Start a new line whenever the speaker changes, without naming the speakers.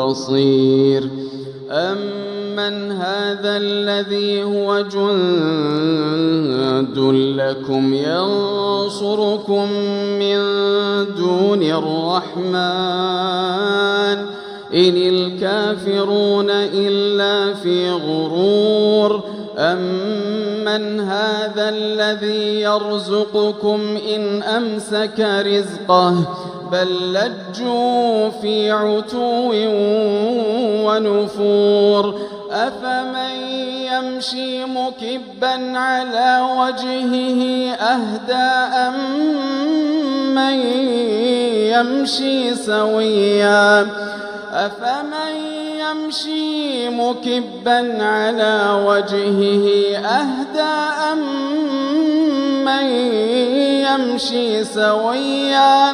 بصير أمن هذا الذي هو جند لكم ينصركم من دون الرحمن إن الكافرون إلا في غرور أمن هذا الذي يرزقكم إن أمسك رزقه بل لجوا في عتو ونفور أفمن يمشي مكبا على وجهه أهدى أمن يمشي سويا أفمن يمشي مكبا على وجهه أهدى أمن يمشي سويا